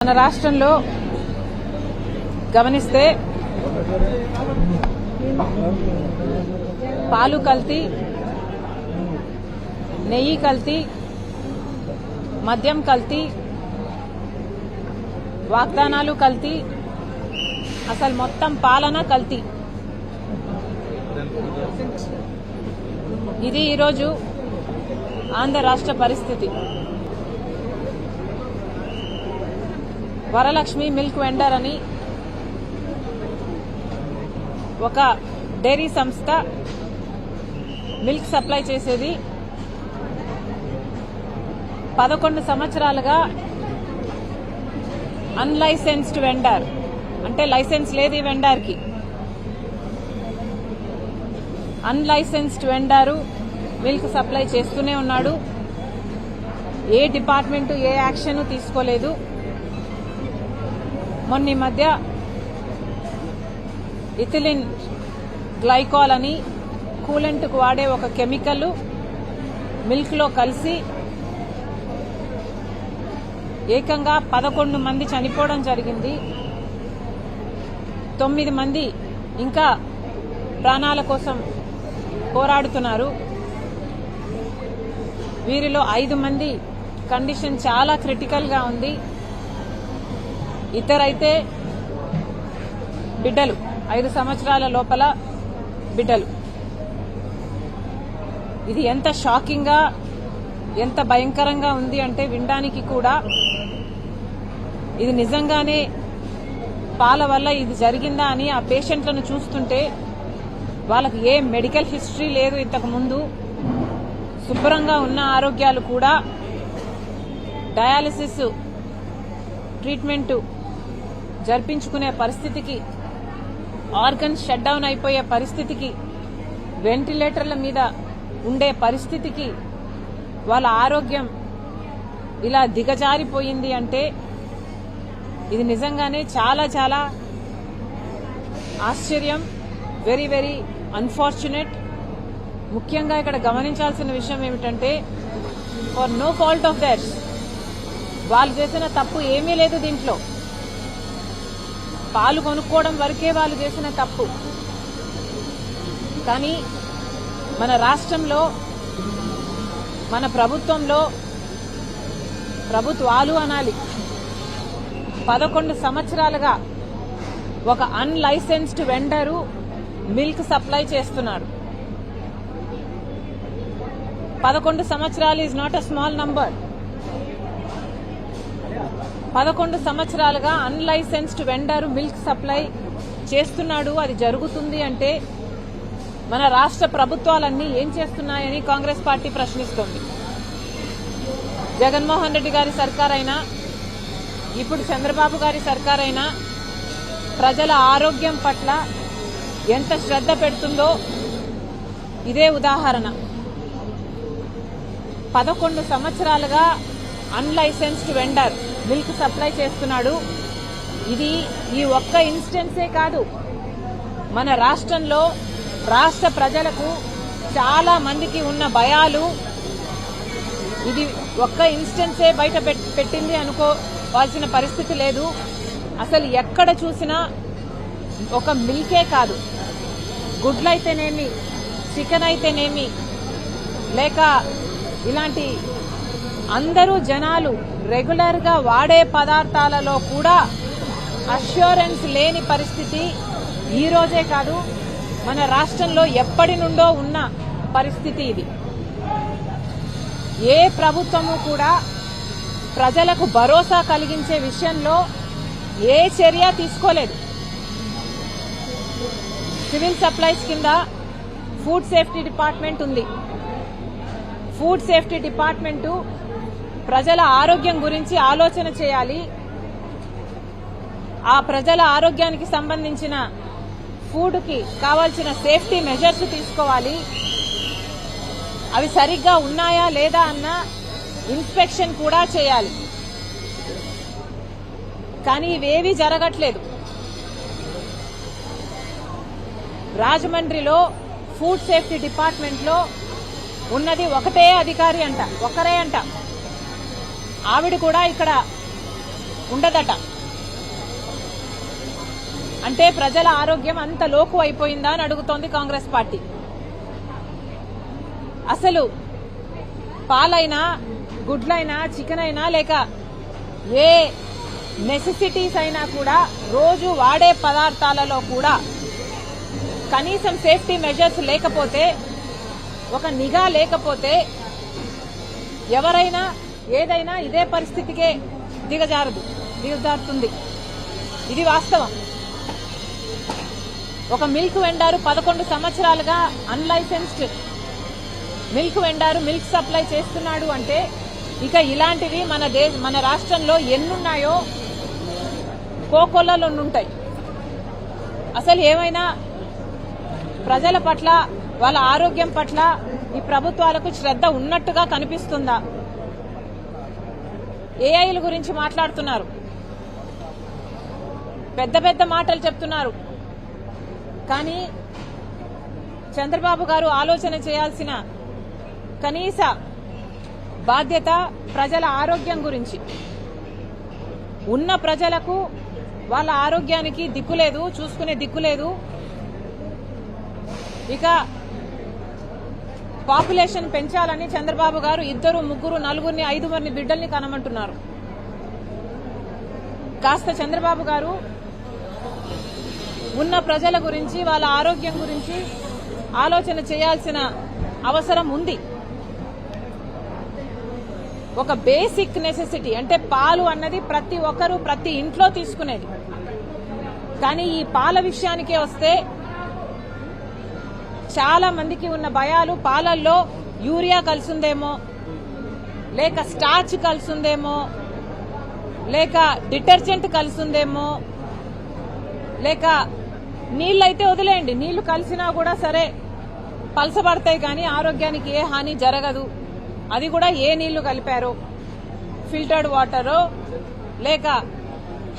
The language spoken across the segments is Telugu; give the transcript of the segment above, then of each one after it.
మన రాష్ట్రంలో గమనిస్తే పాలు కల్తీ, నెయ్యి కల్తీ, మద్యం కల్తీ, వాగ్దానాలు కల్తీ, అసలు మొత్తం పాలన కల్తీ. ఇది ఈరోజు ఆంధ్ర రాష్ట్ర పరిస్థితి. వరలక్ష్మి మిల్క్ వెండర్ అని ఒక డైరీ సంస్థ మిల్క్ సప్లై చేసేది 11 సంవత్సరాలుగా అన్లైసెన్స్డ్ వెండర్, అంటే లైసెన్స్ లేదు ఈ వెండర్కి. అన్లైసెన్స్డ్ వెండరు మిల్క్ సప్లై చేస్తూనే ఉన్నాడు. ఏ డిపార్ట్మెంటు ఏ యాక్షన్ తీసుకోలేదు. మొన్న మధ్య ఇథిలిన్ గ్లైకాల్ అని కూలెంట్కు వాడే ఒక కెమికల్ మిల్క్లో కలిసి ఏకంగా 11 మంది చనిపోవడం జరిగింది. 9 మంది ఇంకా ప్రాణాల కోసం పోరాడుతున్నారు. వీరిలో 5 మంది కండిషన్ చాలా క్రిటికల్గా ఉంది. ఇద్దరైతే బిడ్డలు, 5 సంవత్సరాల లోపల బిడ్డలు. ఇది ఎంత షాకింగ్ గా, ఎంత భయంకరంగా ఉంది అంటే వినడానికి కూడా. ఇది నిజంగానే పాల వల్ల ఇది జరిగిందా అని ఆ పేషెంట్లను చూస్తుంటే వాళ్ళకి ఏ మెడికల్ హిస్టరీ లేదు ఇంతకు ముందు. శుభ్రంగా ఉన్న ఆరోగ్యాలు కూడా డయాలసిస్ ట్రీట్మెంట్ జరిపించుకునే పరిస్థితికి, ఆర్గన్స్ షట్ డౌన్ అయిపోయే పరిస్థితికి, వెంటిలేటర్ల మీద ఉండే పరిస్థితికి వాళ్ళ ఆరోగ్యం ఇలా దిగజారిపోయింది అంటే ఇది నిజంగానే చాలా చాలా ఆశ్చర్యం. Very very unfortunate. ముఖ్యంగా ఇక్కడ గమనించాల్సిన విషయం ఏమిటంటే for no fault of theirs, వాళ్ళు చేసిన తప్పు ఏమీ లేదు దీంట్లో. పాలు కొనుక్కోవడం వరకే వాళ్ళు చేసిన తప్పు. కానీ మన రాష్ట్రంలో, మన ప్రభుత్వంలో, ప్రభుత్వాలు అనాలి, 11 సంవత్సరాలుగా ఒక అన్లైసెన్స్డ్ వెండరు మిల్క్ సప్లై చేస్తున్నాడు. 11 సంవత్సరాలు is not a small number. 11 సంవత్సరాలుగా అన్లైసెన్స్డ్ వెండర్ మిల్క్ సప్లై చేస్తున్నాడు. అది జరుగుతుంది అంటే మన రాష్ట్ర ప్రభుత్వాలన్నీ ఏం చేస్తున్నాయని కాంగ్రెస్ పార్టీ ప్రశ్నిస్తోంది. జగన్మోహన్ రెడ్డి గారి సర్కారైనా, ఇప్పుడు చంద్రబాబు గారి సర్కారైనా ప్రజల ఆరోగ్యం పట్ల ఎంత శ్రద్ధ పెడుతుందో ఇదే ఉదాహరణ. 11 సంవత్సరాలుగా అన్లైసెన్స్డ్ వెండర్ మిల్క్ సప్లై చేస్తున్నాడు. ఇది ఈ ఒక్క ఇన్స్టెన్సే కాదు. మన రాష్ట్రంలో రాష్ట్ర ప్రజలకు చాలా మందికి ఉన్న భయాలు ఇది ఒక్క ఇన్స్టెన్సే బయట పెట్టింది అనుకోవాల్సిన పరిస్థితి లేదు. అసలు ఎక్కడ చూసినా ఒక మిల్కే కాదు, గుడ్లైతేనేమి, చికెన్ అయితేనేమి, లేక ఇలాంటి అందరూ జనాలు రెగ్యులర్ గా వాడే పదార్థాలలో కూడా అష్యూరెన్స్ లేని పరిస్థితి ఈ రోజే కాదు, మన రాష్ట్రంలో ఎప్పటి నుండో ఉన్న పరిస్థితి ఇది. ఏ ప్రభుత్వము కూడా ప్రజలకు భరోసా కలిగించే విషయంలో ఏ చర్య తీసుకోలేదు. సివిల్ సప్లైస్ కింద ఫుడ్ సేఫ్టీ డిపార్ట్మెంట్ ఉంది. ఫుడ్ సేఫ్టీ డిపార్ట్మెంటు ప్రజల ఆరోగ్యం గురించి ఆలోచన చేయాలి. ఆ ప్రజల ఆరోగ్యానికి సంబంధించిన ఫుడ్ కి కావాల్సిన సేఫ్టీ మెజర్స్ తీసుకోవాలి. అవి సరిగ్గా ఉన్నాయా లేదా అన్న ఇన్స్పెక్షన్ కూడా చేయాలి. కానీ ఇవేవీ జరగట్లేదు. రాజమండ్రిలో ఫుడ్ సేఫ్టీ డిపార్ట్మెంట్ లో ఉన్నది ఒకటే అధికారి అంట, ఒకరే అంట. ఆవిడ కూడా ఇక్కడ ఉండదట. అంటే ప్రజల ఆరోగ్యం అంత లోకు అయిపోయిందా అని అడుగుతోంది కాంగ్రెస్ పార్టీ. అసలు పాలైనా, గుడ్లైనా, చికెన్ అయినా, లేక ఏ నెసెసిటీస్ అయినా కూడా రోజు వాడే పదార్థాలలో కూడా కనీసం సేఫ్టీ మెజర్స్ లేకపోతే, ఒక నిఘా లేకపోతే ఎవరైనా ఏదైనా ఇదే పరిస్థితికే దిగజారుతుంది. ఇది వాస్తవం. ఒక మిల్క్ వెండారు 11 సంవత్సరాలుగా అన్లైసెన్స్డ్ మిల్క్ వెండారు మిల్క్ సప్లై చేస్తున్నాడు అంటే ఇక ఇలాంటివి మన రాష్ట్రంలో ఎన్నున్నాయో కోకొల్లలో ఉంటాయి. అసలు ఏమైనా ప్రజల పట్ల, వాళ్ళ ఆరోగ్యం పట్ల ఈ ప్రభుత్వాలకు శ్రద్ధ ఉన్నట్టుగా కనిపిస్తుందా? ఏఐల గురించి మాట్లాడుతున్నారు, పెద్ద పెద్ద మాటలు చెప్తున్నారు. కానీ చంద్రబాబు గారు ఆలోచన చేయాల్సిన కనీస బాధ్యత ప్రజల ఆరోగ్యం గురించి. ఉన్న ప్రజలకు వాళ్ళ ఆరోగ్యానికి దిక్కులేదు, చూసుకునే దిక్కులేదు. ఇక పాపులేషన్ పెంచాలని చంద్రబాబు గారు 2, 3, 4, 5 బిడ్డల్ని కనమంటున్నారు. కాస్త చంద్రబాబు గారు ఉన్న ప్రజల గురించి, వాళ్ళ ఆరోగ్యం గురించి ఆలోచన చేయాల్సిన అవసరం ఉంది. ఒక బేసిక్ నెసెసిటీ అంటే పాలు అన్నది ప్రతి ఒక్కరూ ప్రతి ఇంట్లో తీసుకునేది. కానీ ఈ పాల విషయానికే వస్తే చాలా మందికి ఉన్న భయాలు, పాలల్లో యూరియా కలిసిందేమో, లేక స్టార్చ్ కలిసిందేమో, లేక డిటర్జెంట్ కలిసిందేమో, లేక నీళ్ళైతే వదిలేయండి, నీళ్లు కలిసినా కూడా సరే పలసబడతాయి కానీ ఆరోగ్యానికి ఏ హాని జరగదు. అది కూడా ఏ నీళ్లు కలిపారో, ఫిల్టర్డ్ వాటరో లేక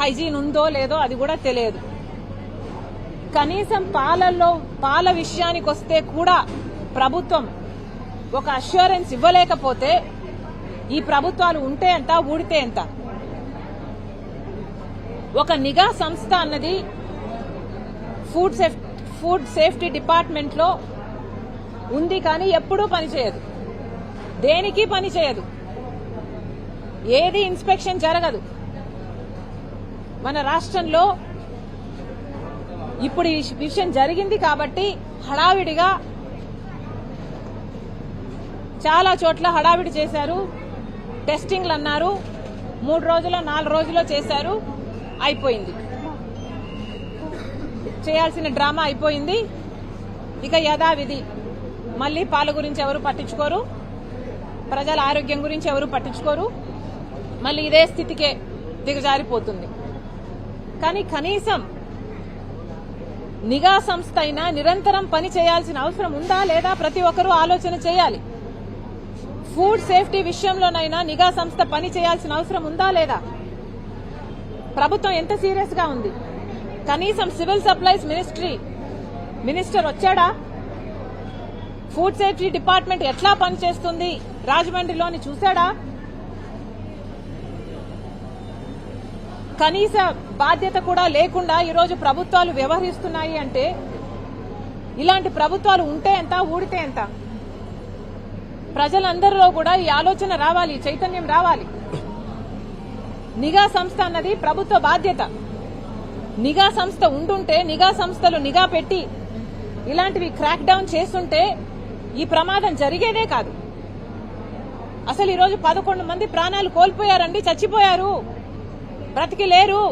హైజీన్ ఉందో లేదో అది కూడా తెలియదు. కనీసం పాల విషయానికి వస్తే కూడా ప్రభుత్వం ఒక అష్యూరెన్స్ ఇవ్వలేకపోతే ఈ ప్రభుత్వాలు ఉంటే ఎంత, ఊడితే ఎంత? ఒక నిఘా సంస్థ అన్నది ఫుడ్ సేఫ్టీ డిపార్ట్మెంట్ లో ఉంది కానీ ఎప్పుడూ పనిచేయదు, దేనికి పనిచేయదు, ఏది ఇన్స్పెక్షన్ జరగదు. మన రాష్ట్రంలో ఇప్పుడు ఈ విషయం జరిగింది కాబట్టి హడావిడిగా చాలా చోట్ల హడావిడి చేశారు, టెస్టింగ్లు అన్నారు, 3 రోజులో 4 రోజుల్లో చేశారు, అయిపోయింది. చేయాల్సిన డ్రామా అయిపోయింది. ఇక యథావిధి మళ్లీ పాల గురించి ఎవరు పట్టించుకోరు, ప్రజల ఆరోగ్యం గురించి ఎవరు పట్టించుకోరు, మళ్లీ ఇదే స్థితికే దిగజారిపోతుంది. కానీ కనీసం నిఘా సంస్థ అయినా నిరంతరం పని చేయాల్సిన అవసరం ఉందా లేదా ప్రతి ఒక్కరూ ఆలోచన చేయాలి. ఫుడ్ సేఫ్టీ విషయంలోనైనా నిఘా సంస్థ పని చేయాల్సిన అవసరం ఉందా లేదా? ప్రభుత్వం ఎంత సీరియస్ గా ఉంది? కనీసం సివిల్ సప్లైస్ మినిస్టర్ వచ్చాడా? ఫుడ్ సేఫ్టీ డిపార్ట్మెంట్ ఎట్లా పనిచేస్తుంది రాజమండ్రిలోని చూశాడా? కనీస బాధ్యత కూడా లేకుండా ఈరోజు ప్రభుత్వాలు వ్యవహరిస్తున్నాయి అంటే ఇలాంటి ప్రభుత్వాలు ఉంటే ఎంత, ఊడితే ఎంత? ప్రజలందరిలో కూడా ఈ ఆలోచన రావాలి, చైతన్యం రావాలి. నిఘా సంస్థ అన్నది ప్రభుత్వ బాధ్యత. నిఘా సంస్థ ఉండుంటే, నిఘా సంస్థలు నిఘా పెట్టి ఇలాంటివి క్రాక్ డౌన్ చేస్తుంటే ఈ ప్రమాదం జరిగేదే కాదు. అసలు ఈరోజు 11 మంది ప్రాణాలు కోల్పోయారండి, చచ్చిపోయారు, బ్రతికి లేరు.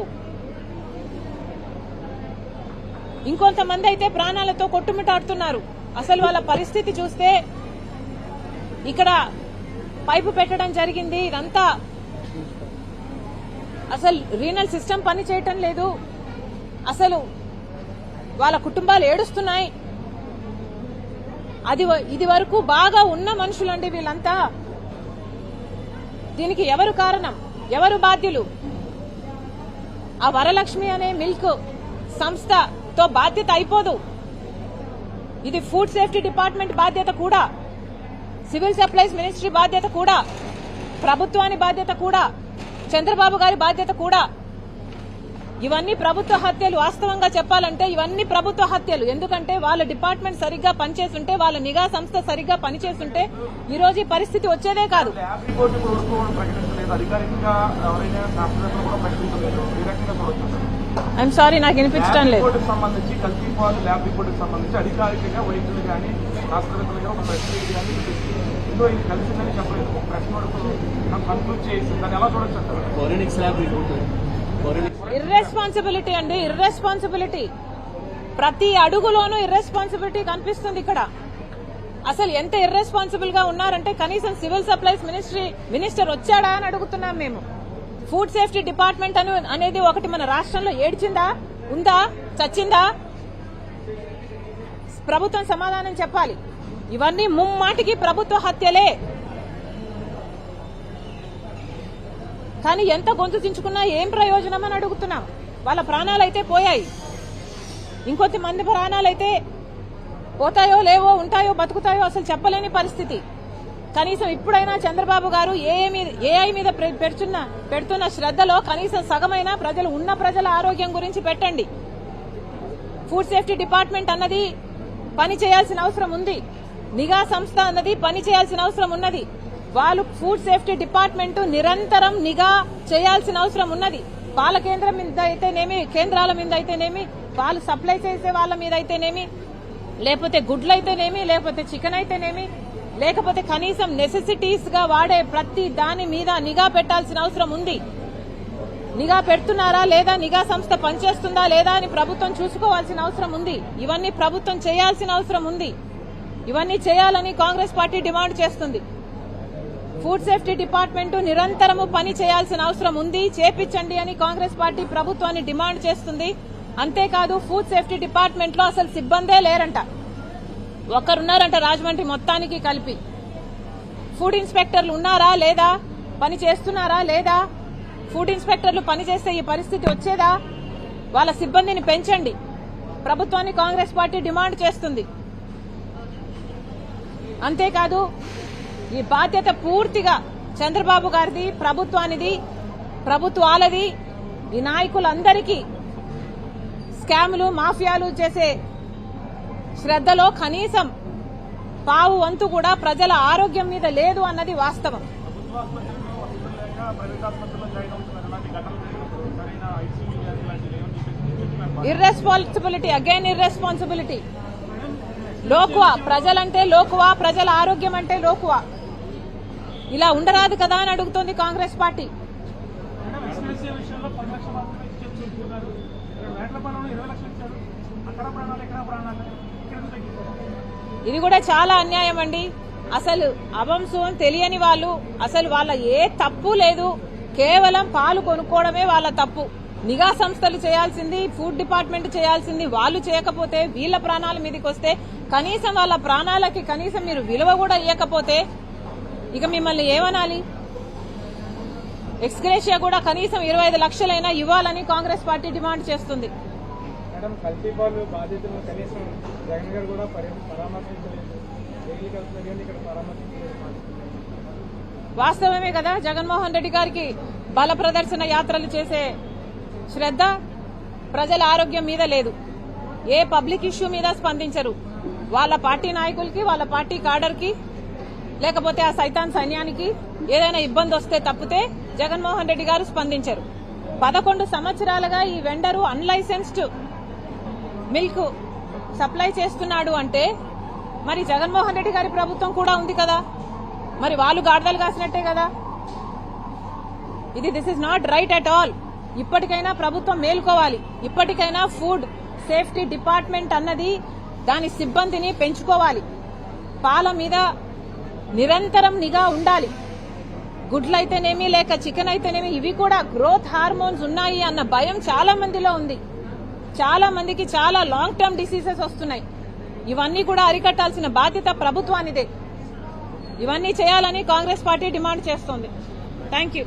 ఇంకొంతమంది అయితే ప్రాణాలతో కొట్టుమిటాడుతున్నారు. అసలు వాళ్ళ పరిస్థితి చూస్తే ఇక్కడ పైపు పెట్టడం జరిగింది, ఇదంతా అసలు రీనల్ సిస్టమ్ పని చేయటం లేదు. అసలు వాళ్ళ కుటుంబాలు ఏడుస్తున్నాయి. ఇది వరకు బాగా ఉన్న మనుషులండి వీళ్ళంతా. దీనికి ఎవరు కారణం, ఎవరు బాధ్యులు? ఆ వరలక్ష్మి అనే మిల్క్ సంస్థతో బాధ్యత అయిపోదు. ఇది ఫుడ్ సేఫ్టీ డిపార్ట్మెంట్ బాధ్యత కూడా, సివిల్ సప్లైస్ మినిస్ట్రీ బాధ్యత కూడా, ప్రభుత్వాన్ని బాధ్యత కూడా. చంద్రబాబు గారి బాధ్యత కూడా. ఇవన్నీ ప్రభుత్వ హత్యలు. వాస్తవంగా చెప్పాలంటే ఇవన్నీ ప్రభుత్వ హత్యలు. ఎందుకంటే వాళ్ళ డిపార్ట్మెంట్ సరిగ్గా పనిచేస్తుంటే, వాళ్ళ నిఘా సంస్థ సరిగ్గా పనిచేస్తుంటే ఈ రోజు ఈ పరిస్థితి వచ్చేదే కాదు. ఐఎమ్ సారీ, నాకు వినిపించడం లేదు. ఇర్రెస్పాన్సిబిలిటీ అండి, ఇర్రెస్పాన్సిబిలిటీ. ప్రతి అడుగులోనూ ఇర్రెస్పాన్సిబిలిటీ కనిపిస్తుంది ఇక్కడ. అసలు ఎంత ఇర్రెస్పాన్సిబుల్ గా ఉన్నారంటే కనీసం సివిల్ సప్లైస్ మినిస్టర్ వచ్చాడా అని అడుగుతున్నాం మేము. ఫుడ్ సేఫ్టీ డిపార్ట్మెంట్ అనేది ఒకటి మన రాష్ట్రంలో ఏడ్చిందా, ఉందా, చచ్చిందా? ప్రభుత్వం సమాధానం చెప్పాలి. ఇవన్నీ ముమ్మాటికి ప్రభుత్వ హత్యలే. కానీ ఎంత గొంతు చించుకున్నా ఏం ప్రయోజనం అని అడుగుతున్నాం. వాళ్ళ ప్రాణాలైతే పోయాయి, ఇంకొంత మంది ప్రాణాలైతే పోతాయో లేవో, ఉంటాయో బతుకుతాయో అసలు చెప్పలేని పరిస్థితి. కనీసం ఇప్పుడైనా చంద్రబాబు గారు ఏఐ మీద పెడుతున్న శ్రద్ధలో కనీసం సగమైనా ఉన్న ప్రజల ఆరోగ్యం గురించి పెట్టండి. ఫుడ్ సేఫ్టీ డిపార్ట్మెంట్ అన్నది పని చేయాల్సిన అవసరం ఉంది. నిఘా సంస్థ అన్నది పని చేయాల్సిన అవసరం ఉన్నది. వాళ్ళు ఫుడ్ సేఫ్టీ డిపార్ట్మెంట్ నిరంతరం నిఘా చేయాల్సిన అవసరం ఉన్నది. పాల కేంద్రం మీద అయితేనేమి, కేంద్రాల మీద అయితేనేమి, పాలు సప్లై చేసే వాళ్ళ మీద అయితేనేమి, లేకపోతే గుడ్లు అయితేనేమి, లేకపోతే చికెన్ అయితేనేమి, లేకపోతే కనీసం నెసెసిటీస్ గా వాడే ప్రతి దాని మీద నిఘా పెట్టాల్సిన అవసరం ఉంది. నిఘా పెడుతున్నారా లేదా, నిఘా సంస్థ పనిచేస్తుందా లేదా అని ప్రభుత్వం చూసుకోవాల్సిన అవసరం ఉంది. ఇవన్నీ ప్రభుత్వం చేయాల్సిన అవసరం ఉంది. ఇవన్నీ చేయాలని కాంగ్రెస్ పార్టీ డిమాండ్ చేస్తుంది. ఫుడ్ సేఫ్టీ డిపార్ట్మెంట్ నిరంతరము పని చేయాల్సిన అవసరం ఉంది. చేపించండి అని కాంగ్రెస్ పార్టీ ప్రభుత్వాన్ని డిమాండ్ చేస్తుంది. అంతేకాదు ఫుడ్ సేఫ్టీ డిపార్ట్మెంట్ లో అసలు సిబ్బందే లేరంట. ఒకరున్నారంట రాజమండ్రి మొత్తానికి కలిపి. ఫుడ్ ఇన్స్పెక్టర్లు ఉన్నారా లేదా, పని చేస్తున్నారా లేదా? ఫుడ్ ఇన్స్పెక్టర్లు పనిచేస్తే ఈ పరిస్థితి వచ్చేదా? వాళ్ళ సిబ్బందిని పెంచండి. ప్రభుత్వాన్ని కాంగ్రెస్ పార్టీ డిమాండ్ చేస్తుంది. అంతేకాదు ఈ బాధ్యత పూర్తిగా చంద్రబాబు గారిది, ప్రభుత్వానిది, ప్రభుత్వాలది. ఈ నాయకులందరికీ స్కాములు, మాఫియాలు చేసే శ్రద్ధలో కనీసం పావు వంతు కూడా ప్రజల ఆరోగ్యం మీద లేదు అన్నది వాస్తవం. Irresponsibility, again irresponsibility. లోకువా, ప్రజలంటే లోకువా, ప్రజల ఆరోగ్యం అంటే లోకువా. ఇలా ఉండరాదు కదా అని అడుగుతోంది కాంగ్రెస్ పార్టీ. ఇది కూడా చాలా అన్యాయం అండి. అసలు అవంశం తెలియని వాళ్ళు, అసలు వాళ్ళ ఏ తప్పు లేదు, కేవలం పాలు కొనుక్కోవడమే వాళ్ళ తప్పు. నిఘా సంస్థలు చేయాల్సింది, ఫుడ్ డిపార్ట్మెంట్ చేయాల్సింది వాళ్ళు చేయకపోతే, వీళ్ళ ప్రాణాల మీదకి వస్తే, కనీసం వాళ్ళ ప్రాణాలకి కనీసం మీరు విలువ కూడా ఇవ్వకపోతే ఇక మిమ్మల్ని ఏమనాలి? ఎక్స్గ్రేషియా కూడా కనీసం 25 లక్షలైనా ఇవ్వాలని కాంగ్రెస్ పార్టీ డిమాండ్ చేస్తుంది. వాస్తవమే కదా, జగన్మోహన్ రెడ్డి గారికి బల ప్రదర్శన యాత్రలు చేసే శ్రద్ధ ప్రజల ఆరోగ్యం మీద లేదు. ఏ పబ్లిక్ ఇష్యూ మీద స్పందించరు. వాళ్ళ పార్టీ నాయకులకి, వాళ్ళ పార్టీ కాడర్కి, లేకపోతే ఆ సైతాన్ సైన్యానికి ఏదైనా ఇబ్బంది వస్తే తప్పితే జగన్మోహన్ రెడ్డి గారు స్పందించరు. 11 సంవత్సరాలుగా ఈ వెండరు అన్లైసెన్స్డ్ మిల్క్ సప్లై చేస్తున్నాడు అంటే మరి జగన్మోహన్ రెడ్డి గారి ప్రభుత్వం కూడా ఉంది కదా, మరి వాళ్ళు గాడిదలు కాసినట్టే కదా. This is not right at all. ఇప్పటికైనా ప్రభుత్వం మేల్కోవాలి. ఇప్పటికైనా ఫుడ్ సేఫ్టీ డిపార్ట్మెంట్ అన్నది దాని సిబ్బందిని పెంచుకోవాలి. పాల మీద నిరంతరం నిఘా ఉండాలి. గుడ్లైతేనేమి, లేక చికెన్ అయితేనేమి, ఇవి కూడా గ్రోత్ హార్మోన్స్ ఉన్నాయి అన్న భయం చాలా మందిలో ఉంది. చాలా మందికి చాలా లాంగ్ టర్మ్ డిసీజెస్ వస్తున్నాయి. ఇవన్నీ కూడా అరికట్టాల్సిన బాధ్యత ప్రభుత్వానిదే. ఇవన్నీ చేయాలని కాంగ్రెస్ పార్టీ డిమాండ్ చేస్తోంది. Thank you.